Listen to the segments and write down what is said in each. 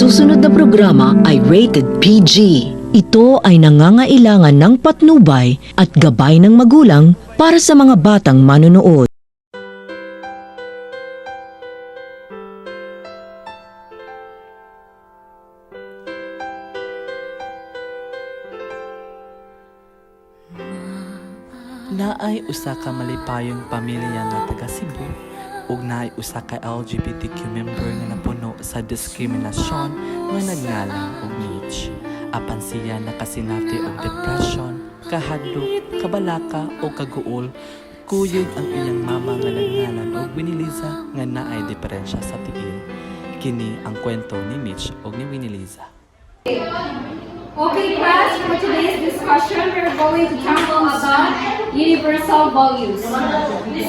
susunod na programa ay rated PG. Ito ay nangangailangan ng patnubay at gabay ng magulang para sa mga batang manonood. Naay usa ka malipayong pamilya nga taga Cebu ug naay usa ka LGBTQ member nga napuno sa diskriminasyon nga nagngalan og Mitch. Apan siya nakasinati og depression, kahadlok, kabalaka o kaguol, kuyog ang iyang mama nga nagngalan og Winnie-Liza nga naay diferensya sa tiil. Kini ang kwento ni Mitch ug ni Winnie-Liza. Okay, class, for today's discussion, we're going to tackle about universal values.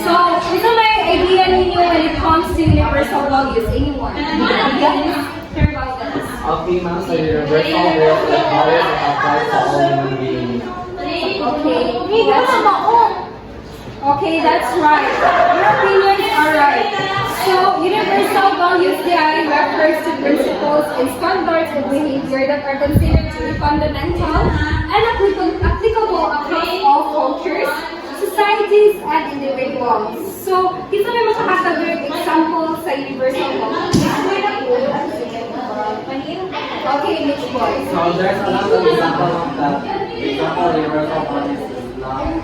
So, ito may idea ninyo when it comes to universal values? Anyone? Sure about this. Okay, ma'am, so universal rules and values apply to all human beings. Okay, that's right. Your opinions are right. So, universal values DI refers to principles and standards of behavior that are considered to be fundamental and applicable across all cultures, societies, and individuals. So, dito may makakatagawin example sa universal values. Okay, Mitch boy. So there's a lot of examples of that. Example, universal values is love,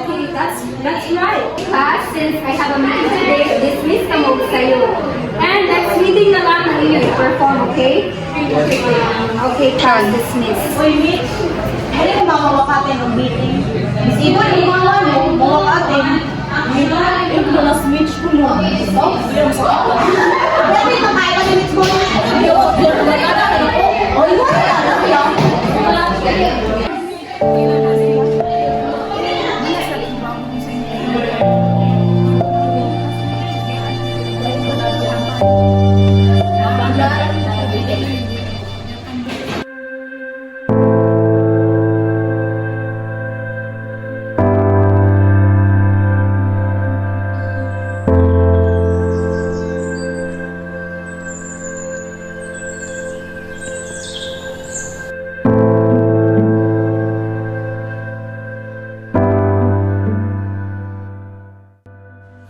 Okay, that's right. Class, since I have a meeting today, dismiss ka mo sa'yo. And next meeting na lang ang inyo i-perform, okay? Okay, class, dismiss. Uy, Mitch, ano yung mga wakatin ng meeting? Miss Ibo, yung mga ano, mga wakatin. Yung last Mitch ko mo. Pwede ito kayo ka ni Mitch ko. Oy, wala lang.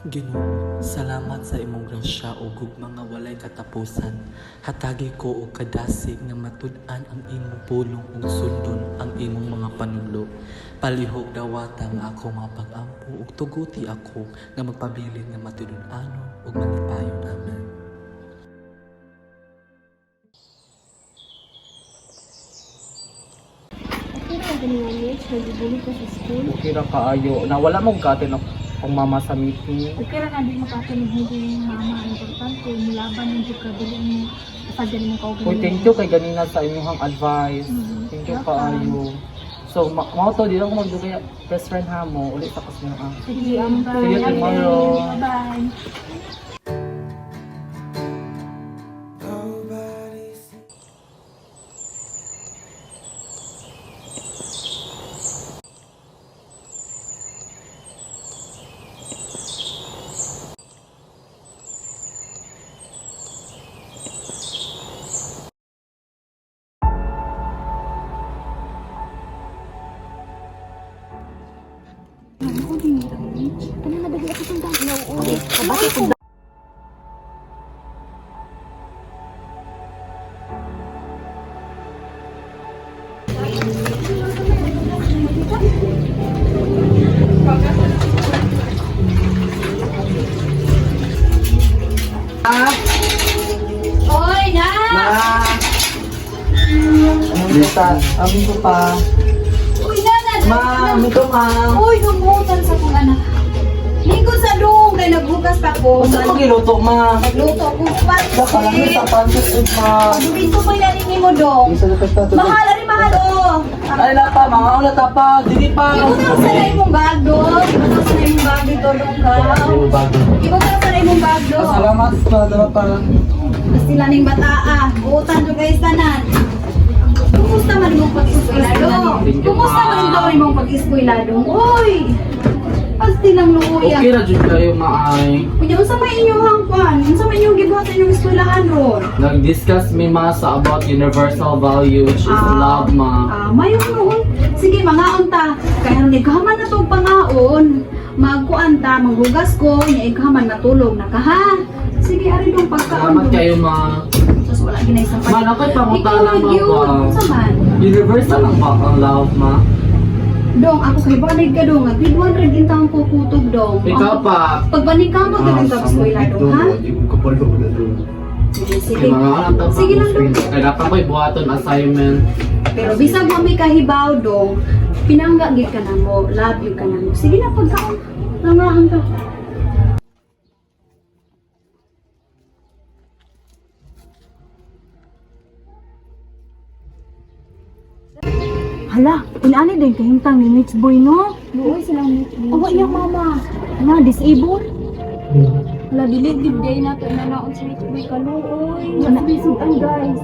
Ginoo, salamat sa imong grasya ug gugma nga walay katapusan. Hatagi ko og kadasig nga matud-an ang imong pulong ug sundon ang imong mga panudlo. Palihog dawata nga ako mapag-ampo ug tuguti ako nga magpabilin nga matudun-anon ug malipayon amen. Okay ra ganyan Mitch, nagbubuli ko sa school. okay ra kaayo. Na wala mong gatin ang mama sa meeting. Okay ra nga di makakinig hindi yung mama. Importante, mulaban yung pagkabili mo. Ipadali mo kaugali. Uy, thank you kay ganina sa inyong advice. Thank you kaayo. So, mao to, di lang ko magdugay best friend ha mo. Ulit ako sa mga. Sige, bye. See you tomorrow. Bye. Ano na dali ako sundang? Bakit ko Oy, na! Basta, amin ko pa. Uy, nanad. Ma'am, ito ma'am. Uy, gumutan sa kong anak. Lingkod sa dong, kaya nagbukas pa ko. Basta magiluto ma'am. Nagluto ko. Baka lang sa pansit ma'am. Dito ko ilanin mo dong. Isa na kasta to. Mahal, ari mahal oh. Ay na pa, mga ulat na pa. Dili pa. Ibo ka sa na imong bag dong. Ibo ka sa na imong bag dito dong ka. Ibo ka sa na imong bag dong. Salamat pa, dapat pa. Mas sila ning bata ah. Buutan dong guys tanan. Kumusta man imong pag-eskwela dong? Kumusta man imong pag-eskwela dong? Uy! pasti lang luya. Okay ra jud kayo maay. Kuya, unsa may inyong hangpan? Unsa may inyong gibuhat inyong eskwelahan ron? Nag-discuss mi ma sa about universal value which is love ma. Mayong noon. Sige, mga unta. Kaya nagkahaman na itong pangaon. Magkuan ta, maghugas ko, niya ikahaman matulog na ka ha. Sige, ari dong pagkaon. Salamat kayo ma. Sus, wala ginay sa Ma, nakoy pangutana ma ba? Unsa man? Universal ang ba ang love ma? Dong, ako kay balig ka dong. Grade 1 rin intang ko kutob dong. Ikaw pa. Pagbanig ka mo, gawin ka sa ila dong ha? Sige. Kay mga anak daw Sige lang dong. Kaya dapat ko'y buhaton assignment. Pero bisag mo may kahibaw dong, pinangga gid ka na mo, love you ka na mo. Sige na pagkaon. Langahan ka. Hala, inani din kahintang ni Mitch Boy, no? Luoy silang meeting. Awa niya, mama. Na, disabled? Wala, dili-dili day na ito na naon sa Mitchboy kaluoy. Nasbisig ang guys.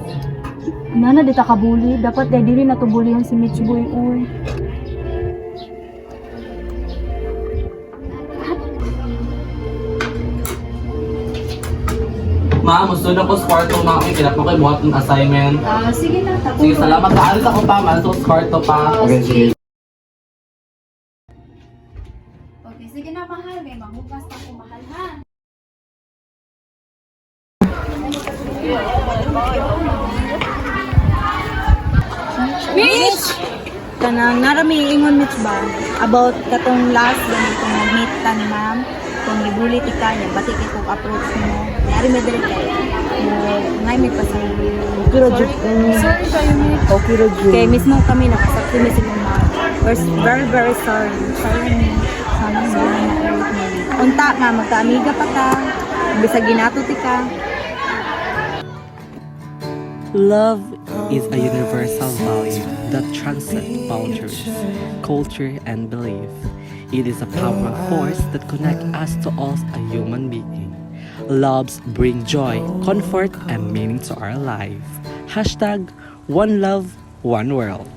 Nana, di ta kabuli. Dapat dahil dili na to bulihan si Mitch Boy, oy. Ma, musunod ako sa kwarto ma. Okay, kailangan ko'y buhaton assignment. Sige na, tapos. Sige, salamat ka. Alis ako pa. Malis ako sa kwarto pa. Okay, sige na mahal. May manghugas ako mahal ha. Kanang narami ingon Mitch ba about katong last ganito mag-meet ta ni ma'am kung gibulit ka niya bati kay kung approach mo yari may dire kay ngay may pasay pero jud Sorry kayo, Mitch. okay ra jud kay mismo kami nakasakti mi sila ma'am we're very sorry sana unta nga magkaamiga pa ta bisag ginato ti ka. Love is a universal value that transcends boundaries, culture, and belief. It is a powerful force that connects us to all a human being. Loves bring joy, comfort, and meaning to our life. Hashtag One Love, One World.